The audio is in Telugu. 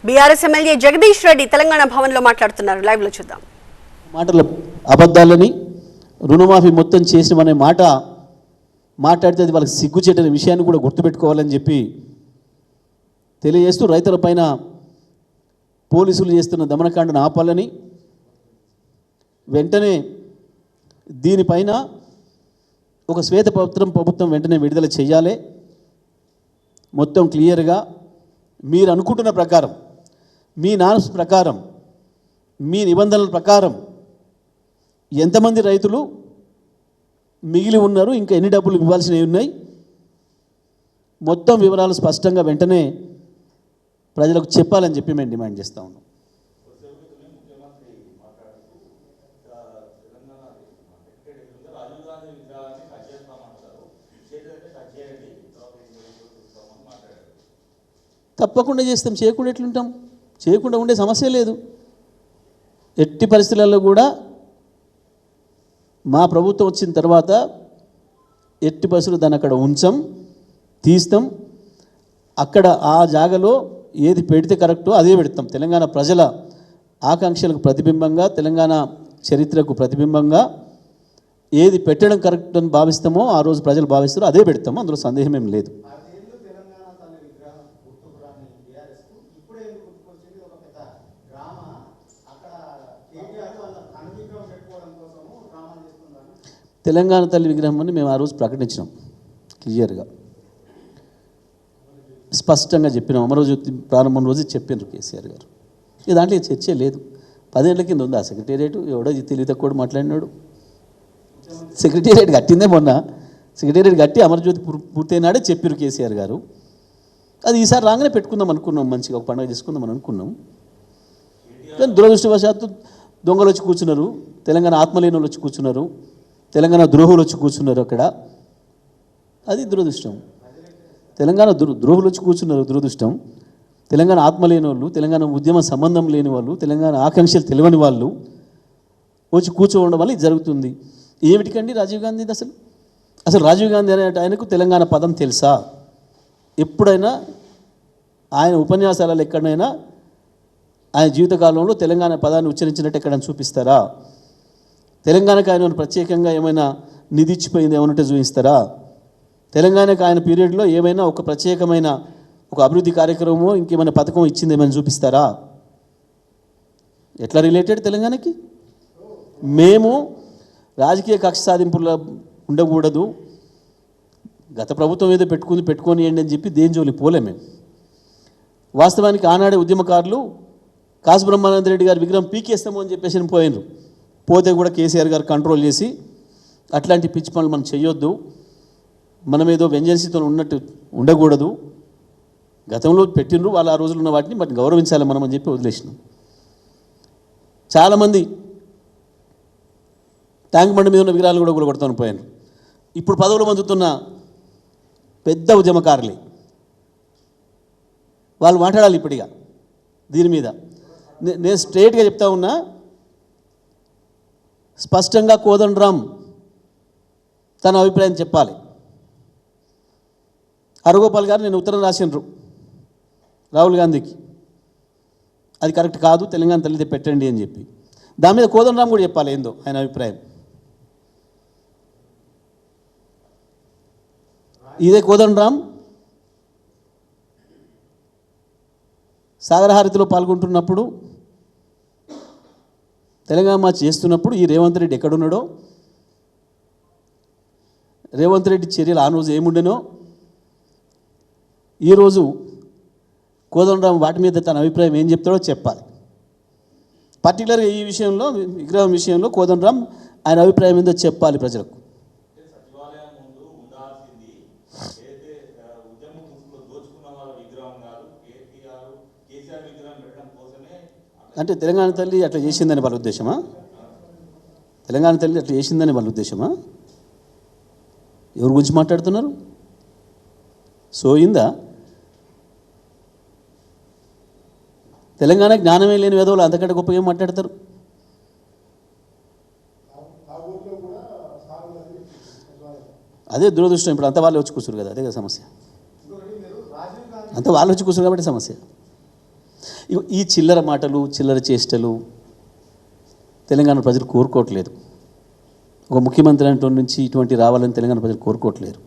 బీఆర్ఎస్ ఎమ్మెల్యే జగదీష్ రెడ్డి తెలంగాణ భవన్లో మాట్లాడుతున్నారు. లైవ్ లో చూద్దాం. మాటల అబద్ధాలని రుణమాఫీ మొత్తం చేసినమనే మాట మాట్లాడితే అది వాళ్ళకి సిగ్గుచేటనే విషయాన్ని కూడా గుర్తుపెట్టుకోవాలని చెప్పి తెలియజేస్తూ రైతులపైన పోలీసులు చేస్తున్న దమనకాండను ఆపాలని, వెంటనే దీనిపైన ఒక శ్వేతపత్రం ప్రభుత్వం వెంటనే విడుదల చేయాలి. మొత్తం క్లియర్గా మీరు అనుకుంటున్న ప్రకారం, మీ నార్మ్స్ ప్రకారం, మీ నిబంధనల ప్రకారం ఎంతమంది రైతులు మిగిలి ఉన్నారు, ఇంకా ఎన్ని డబ్బులు ఇవ్వాల్సినవి ఉన్నాయి, మొత్తం వివరాలు స్పష్టంగా వెంటనే ప్రజలకు చెప్పాలని చెప్పి మేము డిమాండ్ చేస్తూ ఉన్నాం. తప్పకుండా చేస్తాం, చేయకుండా ఎట్లుంటాం? చేయకుండా ఉండే సమస్య లేదు. ఎట్టి పరిస్థితులలో కూడా మా ప్రభుత్వం వచ్చిన తర్వాత ఎట్టి పరిస్థితులు దాన్ని అక్కడ ఉంచాం, తీస్తాం. అక్కడ ఆ జాగలో ఏది పెడితే కరెక్టో అదే పెడతాం. తెలంగాణ ప్రజల ఆకాంక్షలకు ప్రతిబింబంగా, తెలంగాణ చరిత్రకు ప్రతిబింబంగా ఏది పెట్టడం కరెక్ట్ అని భావిస్తామో ఆ రోజు ప్రజలు భావిస్తారో అదే పెడతాము. అందులో సందేహం ఏం లేదు. తెలంగాణ తల్లి విగ్రహం అని మేము ఆ రోజు ప్రకటించినాం, క్లియర్గా స్పష్టంగా చెప్పినాం. అమరజ్యోతి ప్రారంభం రోజు చెప్పినారు కేసీఆర్ గారు. దాంట్లో చర్చే లేదు. 10 ఏళ్ల కింద ఉంది ఆ సెక్రటేరియట్. ఎవడో తెలివి తక్కువ మాట్లాడినాడు. సెక్రటేరియట్ కట్టిందే మొన్న. సెక్రటేరియట్ కట్టి అమరజ్యోతి పూర్తయినాడే చెప్పారు కేసీఆర్ గారు. అది ఈసారి రాగానే పెట్టుకుందాం అనుకున్నాం, మంచిగా ఒక పండుగ చేసుకుందాం అని అనుకున్నాం. కానీ దురదృష్టవశాత్తు దొంగలు వచ్చి కూర్చున్నారు, తెలంగాణ ఆత్మలేని వాళ్ళు వచ్చి కూర్చున్నారు, తెలంగాణ ద్రోహులు వచ్చి కూర్చున్నారు అక్కడ. అది దురదృష్టం. తెలంగాణ ద్రోహులు వచ్చి కూర్చున్నారు, దురదృష్టం. తెలంగాణ ఆత్మ లేని వాళ్ళు, తెలంగాణ ఉద్యమ సంబంధం లేని వాళ్ళు, తెలంగాణ ఆకాంక్షలు తెలియని వాళ్ళు వచ్చి కూర్చోవడం వల్ల ఇది జరుగుతుంది. ఏమిటికండి రాజీవ్ గాంధీ అసలు రాజీవ్ గాంధీ అనే ఆయనకు తెలంగాణ పదం తెలుసా? ఎప్పుడైనా ఆయన ఉపన్యాసాలలో ఎక్కడైనా ఆయన జీవితకాలంలో తెలంగాణ పదాన్ని ఉచ్చరించినట్టు ఎక్కడైనా చూపిస్తారా? తెలంగాణకు ఆయన ప్రత్యేకంగా ఏమైనా నిధి ఇచ్చిపోయింది ఏమన్నట్టు చూపిస్తారా? తెలంగాణకు ఆయన పీరియడ్లో ఏమైనా ఒక ప్రత్యేకమైన ఒక అభివృద్ధి కార్యక్రమమో ఇంకేమైనా పథకం ఇచ్చింది ఏమైనా చూపిస్తారా? ఎట్లా రిలేటెడ్ తెలంగాణకి? మేము రాజకీయ కక్ష సాధింపుల్లో ఉండకూడదు, గత ప్రభుత్వం ఏదో పెట్టుకోనియండి అని చెప్పి దేని జోలి పోలే మేము. వాస్తవానికి ఆనాడే ఉద్యమకారులు కాసు బ్రహ్మానంద రెడ్డి గారి విగ్రహం పీకేస్తాము అని చెప్పేసి పోయినరు. పోతే కూడా కేసీఆర్ గారు కంట్రోల్ చేసి అట్లాంటి పిచ్చి పనులు మనం చేయొద్దు, మనం ఏదో వెంజెన్సీతో ఉన్నట్టు ఉండకూడదు, గతంలో పెట్టినరు వాళ్ళు ఆ రోజులు ఉన్న వాటిని బట్ గౌరవించాలి మనం అని చెప్పి వదిలేసినాం. చాలామంది ట్యాంక్ బండి మీద ఉన్న విగ్రహాలు కూడా కొడుతూ పోయాను. ఇప్పుడు పదవులు పొందుతున్న పెద్ద ఉద్యమకారులే వాళ్ళు మాట్లాడాలి ఇప్పటిగా దీని మీద. నేను స్ట్రైట్గా చెప్తా ఉన్నా, స్పష్టంగా కోదండరాం తన అభిప్రాయం చెప్పాలి. హరగోపాల్ గారు నేను ఉత్తరం రాసినారు రాహుల్ గాంధీకి, అది కరెక్ట్ కాదు, తెలంగాణ తల్లిదే పెట్టండి అని చెప్పి. దాని మీద కోదండరాం కూడా చెప్పాలి ఏందో ఆయన అభిప్రాయం. ఇదే కోదండరాం సాగరహారతిలో పాల్గొంటున్నప్పుడు, తెలంగాణ మార్చ్ చేస్తున్నప్పుడు ఈ రేవంత్ రెడ్డి ఎక్కడున్నాడో, రేవంత్ రెడ్డి చర్యలు ఆ రోజు ఏముండెనో, ఈరోజు కోదండరాం వాటి మీద తన అభిప్రాయం ఏం చెప్తాడో చెప్పాలి. పర్టికులర్గా ఈ విషయంలో, విగ్రహం విషయంలో కోదండరాం ఆయన అభిప్రాయం ఏందో చెప్పాలి ప్రజలకు. అంటే తెలంగాణ తల్లి అట్లా చేసిందని వాళ్ళ ఉద్దేశమా? తెలంగాణ తల్లి అట్లా చేసిందని వాళ్ళ ఉద్దేశమా? ఎవరి గురించి మాట్లాడుతున్నారు? సోయిందా? తెలంగాణ జ్ఞానమే లేని వేదవులు అంతకంటే గొప్పగా ఏం మాట్లాడతారు? అదే దురదృష్టం. ఇప్పుడు అంతా వాళ్ళు వచ్చి కూర్చురు కదా, అదే కదా సమస్య. అంతా వాళ్ళు వచ్చి కూర్చురు కాబట్టి సమస్య. ఈ చిల్లర మాటలు చిల్లర చేష్టలు తెలంగాణ ప్రజలు కోరుకోవట్లేదు. ఒక ముఖ్యమంత్రి అంటే నుంచి ఇటువంటి రావాలని తెలంగాణ ప్రజలు కోరుకోవట్లేరు.